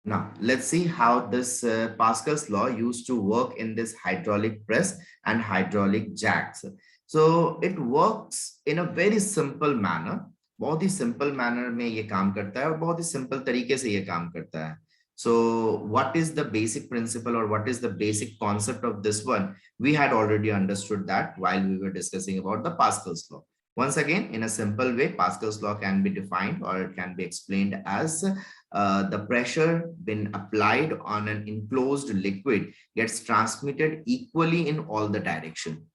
Now, let's see how this Pascal's law used to work in this hydraulic press and hydraulic jacks. So it works in a very simple manner. बहुत ही simple manner में ये काम करता है और बहुत ही simple तरीके से ये काम करता है. So what is the basic principle or what is the basic concept of this one? We had already understood that while we were discussing about the Pascal's law. Once again, in a simple way, Pascal's law can be defined or it can be explained as the pressure been applied on an enclosed liquid gets transmitted equally in all the direction.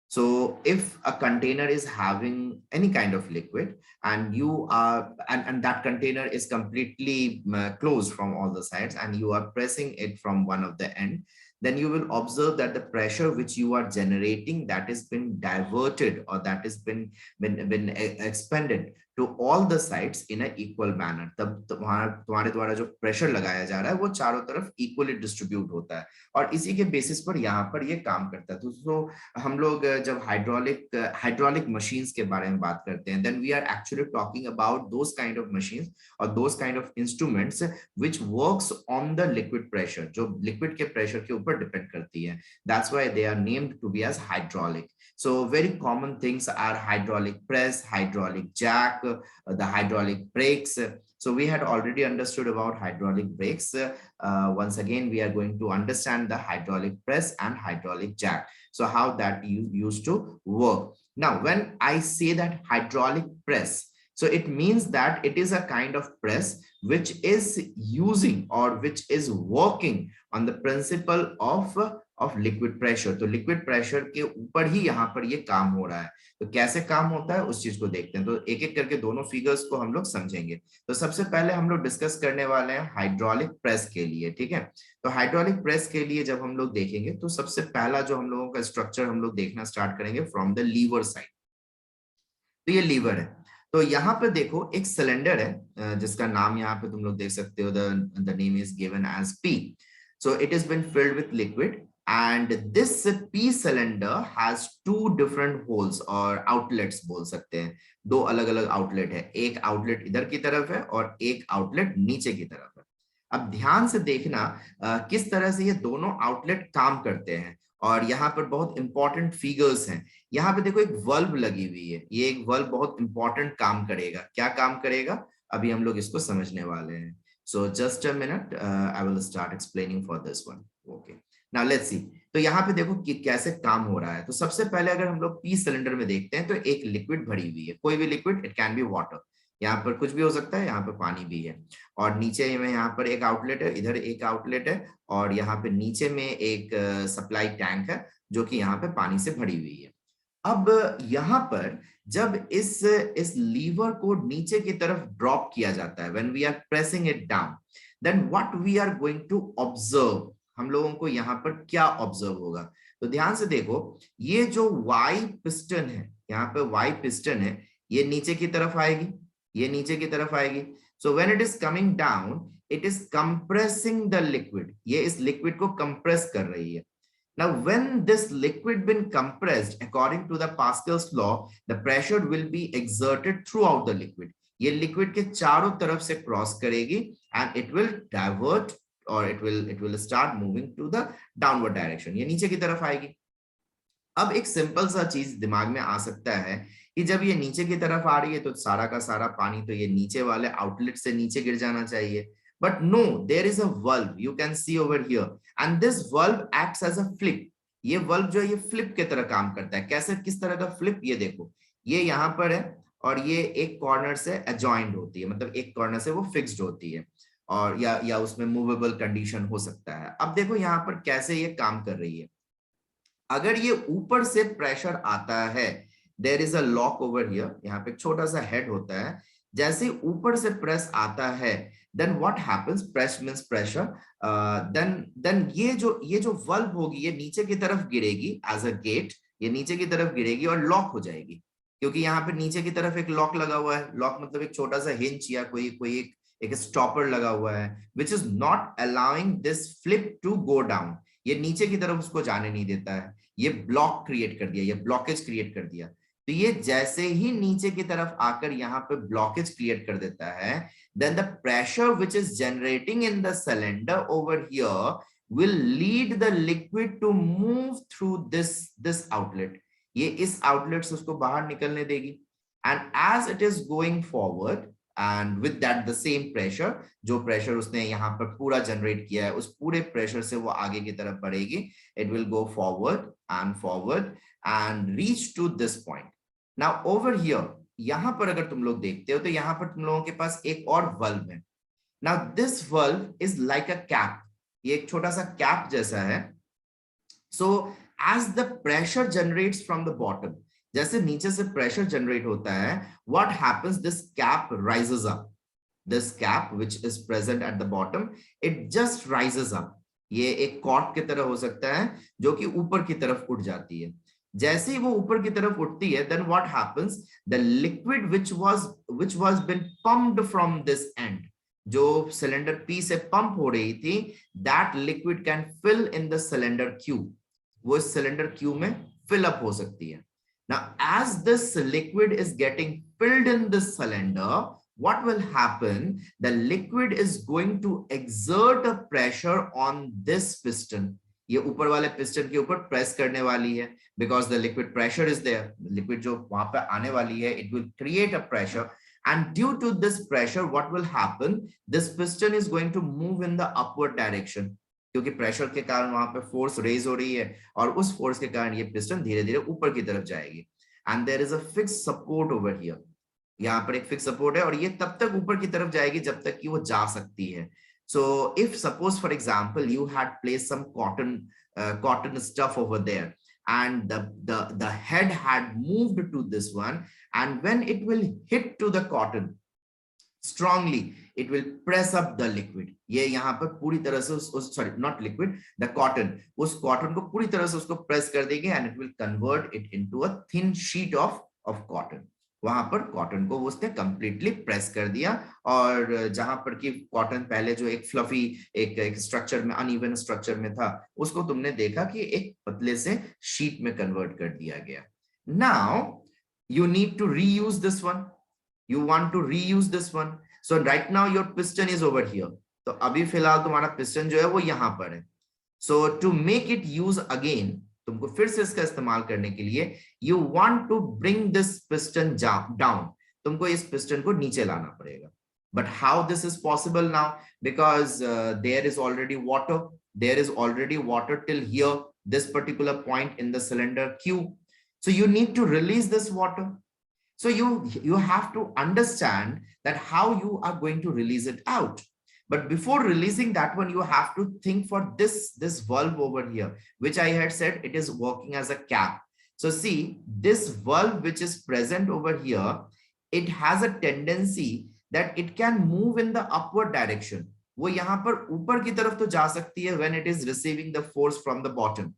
So if a container is having any kind of liquid and you are and that container is completely closed from all the sides and you are pressing it from one of the end, then you will observe that the pressure which you are generating, that has been diverted or that has been expended to all the sides in an equal manner. तब तुम्हारे द्वारा जो pressure लगाया जा रहा है वो चारों तरफ इक्वली डिस्ट्रीब्यूट होता है और इसी के बेसिस पर यहाँ पर ये काम करता है. तो हम लोग जब हाइड्रोलिक मशीन्स के बारे में बात करते हैं, then we are actually talking about those kind of machines और those kind of instruments which works on the liquid pressure, जो लिक्विड के प्रेशर के ऊपर डिपेंड करती है. That's why they are named to be as hydraulic. So very common things are hydraulic press, hydraulic jack, the hydraulic brakes. So we had already understood about hydraulic brakes. Once again, we are going to understand the hydraulic press and hydraulic jack. So how that used to work. Now, when I say that hydraulic press, so it means that it is a kind of press which is using or which is working on the principle of liquid pressure. तो liquid pressure के ऊपर ही यहाँ पर ये काम हो रहा है. तो कैसे काम होता है उस चीज को देखते हैं. तो एक एक करके दोनों फिगर्स को हम लोग समझेंगे. तो सबसे पहले हम लोग डिस्कस करने वाले हैं हाइड्रोलिक प्रेस के लिए. ठीक है. तो हाइड्रोलिक प्रेस के लिए जब हम लोग देखेंगे तो सबसे पहला जो हम लोगों का स्ट्रक्चर हम लोग देखना स्टार्ट करेंगे फ्रॉम द लीवर साइड. तो ये लीवर है. तो यहाँ पे देखो एक सिलेंडर है जिसका नाम यहाँ पे तुम लोग देख सकते हो. The name is given as P. So it has been filled with liquid and this P cylinder has two different holes और outlets बोल सकते हैं. दो अलग अलग आउटलेट है. एक आउटलेट इधर की तरफ है और एक आउटलेट नीचे की तरफ है. अब ध्यान से देखना किस तरह से ये दोनों आउटलेट काम करते हैं और यहाँ पर बहुत इंपॉर्टेंट फिगर्स हैं. यहाँ पे देखो एक वल्व लगी हुई है. ये एक वल्व बहुत इंपॉर्टेंट काम करेगा. क्या काम करेगा अभी हम लोग इसको समझने वाले हैं. So just a minute, I will start explaining for this one. Okay. Now let's see. तो यहाँ पे देखो कि कैसे काम हो रहा है. तो सबसे पहले अगर हम लोग पी सिलेंडर में देखते हैं तो एक लिक्विड भरी हुई है. कोई भी liquid, it can be water. यहाँ पर कुछ भी हो सकता है. यहाँ पे पानी भी है और नीचे में यहाँ पर एक आउटलेट है, इधर एक आउटलेट है और यहाँ पे नीचे में एक सप्लाई टैंक है जो कि यहाँ पे पानी से भरी हुई है. अब यहाँ पर जब इस लीवर को नीचे की तरफ ड्रॉप किया जाता है, when we are pressing it down, then what we are going to observe, हम लोगों को यहाँ पर क्या ऑब्जर्व होगा. तो ध्यान से देखो ये जो वाई पिस्टन है, यहाँ पे वाई पिस्टन है, ये नीचे की तरफ आएगी, ये नीचे की तरफ आएगी. So when it is coming down it is compressing the liquid. ये इस लिक्विड को कंप्रेस कर रही है. Now, when this liquid been compressed, according to the Pascal's law, the pressure will be exerted throughout the liquid. ये liquid के चारों तरफ से cross करेगी and it will divert or it will start moving to the downward direction. ये नीचे की तरफ आएगी. अब एक सिंपल सा चीज दिमाग में आ सकता है कि जब ये नीचे की तरफ आ रही है तो सारा का सारा पानी तो ये नीचे वाले आउटलेट से नीचे गिर जाना चाहिए. But no, there is a valve you can see over here and this valve acts as a flip. ये valve जो है ये flip की तरह काम करता है. कैसे, किस तरह का flip, ये देखो ये यहाँ पर है और ये एक कॉर्नर से adjoined होती है, मतलब एक कॉर्नर से वो फिक्स्ड होती है और या उसमें मूवेबल कंडीशन हो सकता है. अब देखो यहाँ पर कैसे ये काम कर रही है. अगर ये ऊपर से प्रेशर आता है, there is a lock over here, यहाँ पे एक छोटा सा हेड होता है. जैसे ऊपर से प्रेस आता है then what happens, press means pressure, then ये जो वल्व होगी ये नीचे की तरफ गिरेगी as a gate. ये नीचे की तरफ गिरेगी और लॉक हो जाएगी क्योंकि यहाँ पे नीचे की तरफ एक लॉक लगा हुआ है. लॉक मतलब एक छोटा सा हिंच या कोई एक स्टॉपर लगा हुआ है which is not allowing this flip to go down. ये नीचे की तरफ उसको जाने नहीं देता है. ये ब्लॉक क्रिएट कर दिया, ये ब्लॉकेज क्रिएट कर दिया. तो ये जैसे ही नीचे की तरफ आकर यहाँ पे ब्लॉकेज क्रिएट कर देता है, then the pressure which is generating in the cylinder over here will lead the liquid to move through this outlet. ये इस आउटलेट से उसको बाहर निकलने देगी, and as it is going forward and with that the same pressure, जो pressure उसने यहाँ पर पूरा जनरेट किया है उस पूरे प्रेशर से वो आगे की तरफ बढ़ेगी, it will go forward and reach to this point. Now over here, यहां पर अगर तुम लोग देखते हो तो यहां पर तुम लोगों के पास एक और वल्व है. Now this valve is like a cap. ये एक छोटा सा कैप जैसा है. So as the pressure generates from the bottom, जैसे नीचे से प्रेशर जनरेट होता है, what happens, this cap rises up. This cap which is present at the bottom, it just rises up. ये एक कॉर्ड की तरह हो सकता है जो कि ऊपर की तरफ उठ जाती है. जैसे ही वो ऊपर की तरफ उठती है, then what happens, the liquid which was been pumped from this end, जो सिलेंडर P से पंप हो रही थी, that liquid can fill in the cylinder Q. वो सिलेंडर Q में fill up हो सकती है. Now as this liquid is getting filled in this cylinder, what will happen, the liquid is going to exert a pressure on this piston. ये ऊपर वाले piston के ऊपर प्रेस करने वाली है, because the liquid pressure is there. Liquid जो वहां पे आने वाली है, it will create a pressure, and due to this pressure what will happen, this piston is going to move in the upward direction. क्योंकि प्रेशर के कारण वहां पे फोर्स रेज हो रही है और उस फोर्स के कारण ये पिस्टन धीरे धीरे ऊपर की तरफ जाएगी. And there is a fixed support over here. यहाँ पर एक फिक्स सपोर्ट है और ये तब तक ऊपर की तरफ जाएगी जब तक कि वो जा सकती है. So if suppose for example you had placed some cotton stuff over there and the head had moved to this one, and when it will hit to the cotton strongly, it will press up the liquid. ये यहाँ पर पूरी तरह से sorry not liquid, the cotton, उस cotton को पूरी तरह से उसको press कर देंगे and it will convert it into a thin sheet of cotton. वहां पर कॉटन को उसने कंप्लीटली प्रेस कर दिया और जहां पर कि कॉटन पहले जो एक फ्लफी एक स्ट्रक्चर में अनइवन स्ट्रक्चर में था, उसको तुमने देखा कि एक पतले से शीट में कन्वर्ट कर दिया गया. Now you need to reuse this one, you want to reuse this one. So right now your piston is over here. तो अभी फिलहाल तुम्हारा पिस्टन जो है वो यहां पर है. So to make it use again, तुमको फिर से इसका इस्तेमाल करने के लिए you want to bring this piston down, तुमको इस पिस्टन को नीचे लाना पड़ेगा. But how this is possible now, because there is already water till here, this particular point in the cylinder Q. So you need to release this water. So you have to understand that how you are going to release it out. But before releasing that one, you have to think for this valve over here, which I had said it is working as a cap. So see, this valve which is present over here, it has a tendency that it can move in the upward direction. वो यहाँ पर ऊपर की तरफ तो जा सकती है when it is receiving the force from the bottom.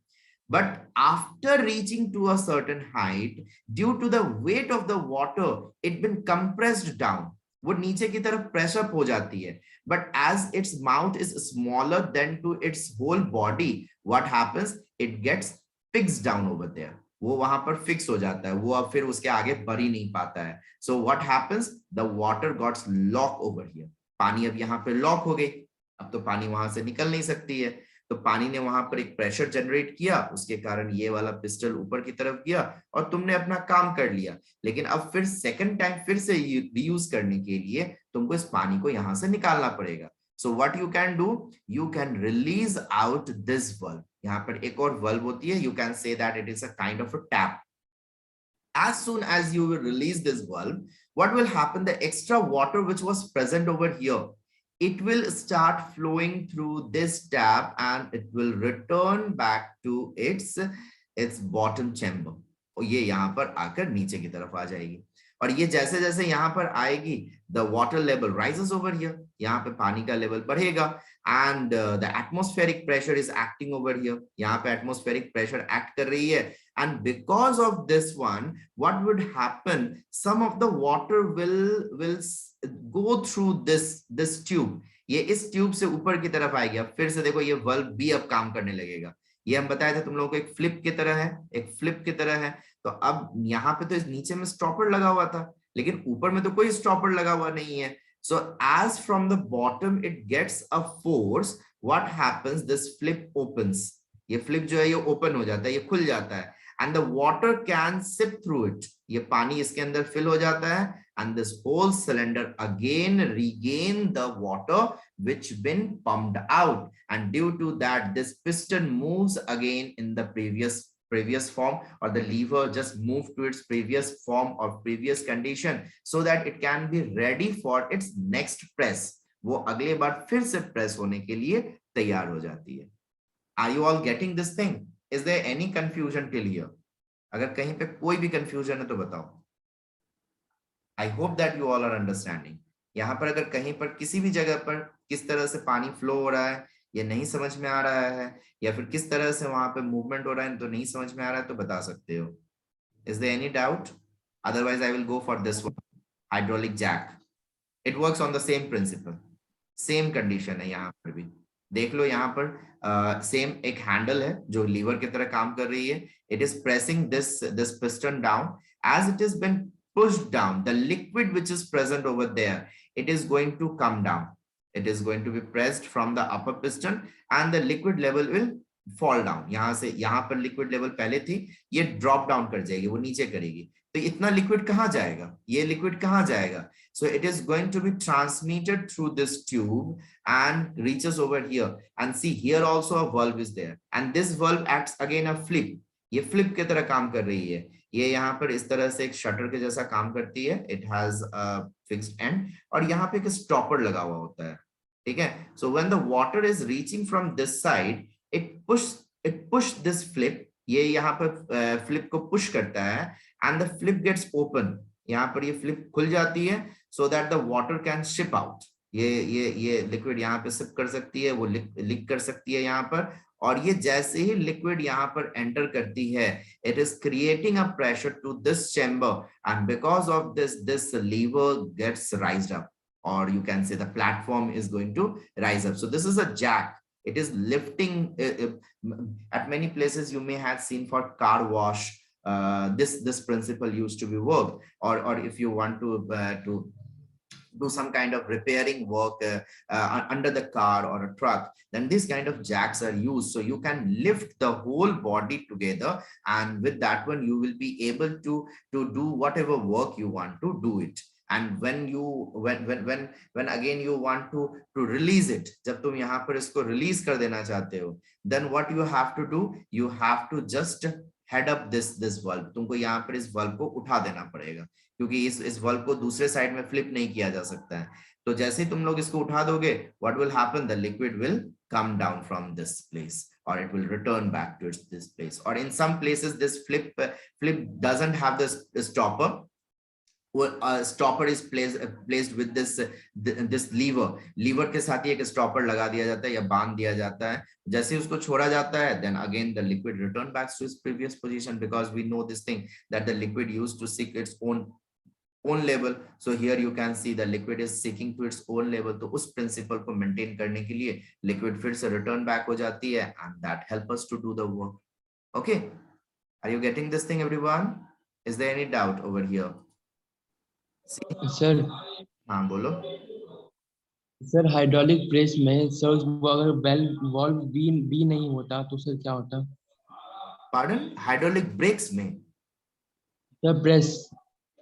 But after reaching to a certain height, due to the weight of the water, it been compressed down. वो नीचे की तरफ प्रेस अप हो जाती है. But as its mouth is smaller than to its whole body, what happens? It gets fixed down over there. वो वहां पर फिक्स हो जाता है, वो अब फिर उसके आगे बढ़ ही नहीं पाता है. So what happens? The water got locked over here. पानी अब यहाँ पे लॉक हो गई, अब तो पानी वहां से निकल नहीं सकती है. तो पानी ने वहां पर एक प्रेशर जनरेट किया, उसके कारण ये वाला पिस्टल ऊपर की तरफ गया और तुमने अपना काम कर लिया. लेकिन अब फिर सेकंड टाइम फिर से रीयूज करने के लिए तुमको इस पानी को यहां से निकालना पड़ेगा. So what you can do, you can release out this valve. यहाँ पर एक और वल्व होती है, you can say that it is a kind of a tap. As soon as you will release this valve, what will happen? The extra water which was present over here, it will start flowing through this tap and it will return back to its bottom chamber. और ये यहाँ पर आकर नीचे की तरफ आ जाएगी. और ये जैसे जैसे यहाँ पर आएगी, the water level rises over here. यहाँ पे पानी का लेवल बढ़ेगा and the atmospheric pressure is acting over here. यहाँ पे atmospheric pressure act कर रही है. And because of this one, what would happen? Some of the water will go through this tube. ये इस ट्यूब से ऊपर की तरफ आएगी. अब फिर से देखो ये वल्व भी अब काम करने लगेगा. ये हम बताए थे तुम लोगों को एक फ्लिप की तरह है, एक फ्लिप की तरह है. तो अब यहाँ पे तो इस नीचे में स्टॉपर लगा हुआ था, लेकिन ऊपर में तो कोई स्टॉपर लगा हुआ नहीं है. So as from the bottom it gets a force, what happens, this flip opens. ये फ्लिप जो है ये ओपन हो जाता है, ये खुल जाता है, and the water can seep through it. ये पानी इसके अंदर फिल हो जाता है, and this whole cylinder again regain the water which been pumped out, and due to that this piston moves again in the previous form, or the lever just move to its previous form or previous condition, so that it can be ready for its next press. वो अगले बार फिर से press होने के लिए तैयार हो जाती है. Are you all getting this thing? Is there any confusion till here? अगर कहीं पे कोई भी confusion है तो बताओ. I hope that you all are understanding. यहाँ पर अगर कहीं पर किसी भी जगह पर किस तरह से पानी फ्लो हो रहा है ये नहीं समझ में आ रहा है, या फिर किस तरह से वहां पे मूवमेंट हो रहा है तो नहीं समझ में आ रहा है, तो बता सकते हो. Is there any doubt? Otherwise I will go for this one, hydraulic jack. It works on the same principle, same condition है. यहाँ पर भी देख लो, यहाँ पर सेम एक हैंडल है जो लीवर की तरह काम कर रही है. It is pressing this piston down. As it is been pushed down, the liquid which is present over there, it is going to come down. It is going to be pressed from the upper piston, and the liquid level will fall down. यहाँ से यहाँ पर liquid level पहले थी, ये drop down कर जाएगी, वो नीचे करेगी. तो इतना liquid कहाँ जाएगा, ये liquid कहाँ जाएगा? So it is going to be transmitted through this tube and reaches over here. And see, here also a valve is there, and this valve acts again a flip. ये flip की तरह काम कर रही है. ये यहाँ पर इस तरह से एक शटर के जैसा काम करती है. इट हैज फिक्स्ड एंड, और यहाँ पे एक स्टॉपर लगा हुआ होता है. ठीक है. So when the water is reaching from this side, it push this flip. ये यहाँ पर फ्लिप को पुश करता है, and the flip gets open. यहाँ पर ये फ्लिप खुल जाती है, so that the water can seep out. ये लिक्विड यहाँ पे सिप कर सकती है, वो लीक कर सकती है यहाँ पर. और ये जैसे ही लिक्विड यहाँ पर एंटर करती है, it is creating a pressure to this chamber, and because of this lever gets raised up, or you can say the platform is going to rise up. So this is a jack. It is lifting. At many places you may have seen for car wash, this principle used to be worked, or if you want to do some kind of repairing work under the car or a truck, then these kind of jacks are used, so you can lift the whole body together, and with that one you will be able to do whatever work you want to do it. And when again you want to release it, जब तुम यहाँ पर इसको release कर देना चाहते हो, then what you have to do, you have to just head up this valve. तुमको यहाँ पर इस valve को उठा देना पड़ेगा, क्योंकि इस valve को दूसरे साइड में flip नहीं किया जा सकता है. तो जैसे ही तुम लोग इसको उठा दोगे, what will happen, the liquid will come down from this place, or it will return back to this place. Or in some places this flip doesn't have this stopper. Stopper is placed with this lever के साथ ही एक stopper लगा दिया जाता है या बांध दिया जाता है. जैसे ही उसको छोड़ा जाता है, then again the liquid return back to its previous position, because we know this thing that the liquid used to seek its own level. So here you can see the liquid is seeking to its own level. तो उस principle को maintain करने के लिए liquid फिर से return back हो जाती है, and that help us to do the work. Okay, are you getting this thing, everyone? Is there any doubt over here? Sir हाँ बोलो. सर हाइड्रोलिक प्रेस में सर अगर वॉल्व बी नहीं होता तो सर क्या होता? पार्डन? हाइड्रोलिक ब्रेक्स में? सर प्रेस,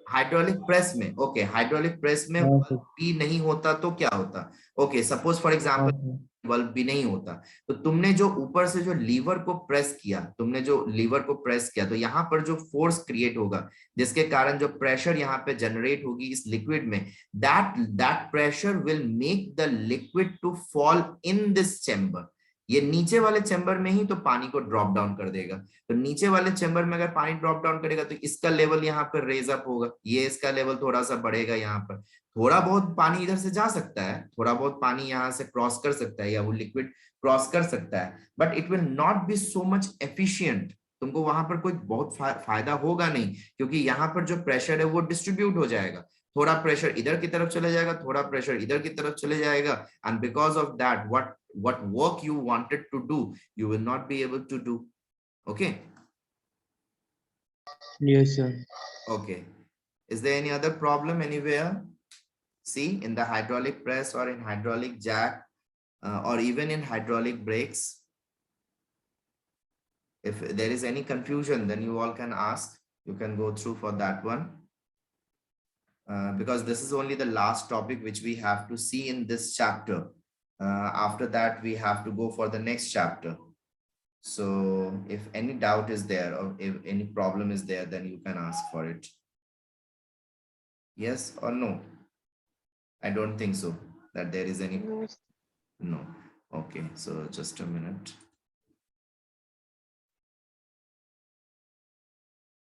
हाइड्रोलिक प्रेस में. ओके, हाइड्रोलिक प्रेस में बी नहीं होता तो क्या होता? Okay, suppose for example bulb भी नहीं होता, तो तुमने जो ऊपर से जो लीवर को प्रेस किया, तो यहाँ पर जो फोर्स क्रिएट होगा, जिसके कारण जो प्रेशर यहाँ पे जनरेट होगी इस लिक्विड में, that pressure will make the liquid to fall in this chamber. ये नीचे वाले चेम्बर में ही तो पानी को ड्रॉप डाउन कर देगा. तो नीचे वाले चेम्बर में अगर पानी ड्रॉप डाउन करेगा तो इसका लेवल यहाँ पर रेज अप होगा, ये इसका लेवल थोड़ा सा बढ़ेगा. यहाँ पर थोड़ा बहुत पानी इधर से जा सकता है, थोड़ा बहुत पानी यहाँ से क्रॉस कर सकता है, या वो लिक्विड क्रॉस कर सकता है, but it will not be so much efficient. तुमको वहां पर कोई बहुत फायदा होगा नहीं, क्योंकि यहाँ पर जो प्रेशर है वो डिस्ट्रीब्यूट हो जाएगा. थोड़ा प्रेशर इधर की तरफ चले जाएगा, थोड़ा प्रेशर इधर की तरफ चले जाएगा, and because of that what work you wanted to do, you will not be able to do. Okay, Yes, sir. Okay. Is there any other problem anywhere? See, in the hydraulic press or in hydraulic jack or even in hydraulic brakes, if there is any confusion, then you all can ask. You can go through for that one. Because this is only the last topic which we have to see in this chapter. After that, we have to go for the next chapter. So if any doubt is there or if any problem is there, then you can ask for it. Yes or no? I don't think so that there is any. No, No. Okay, so just a minute.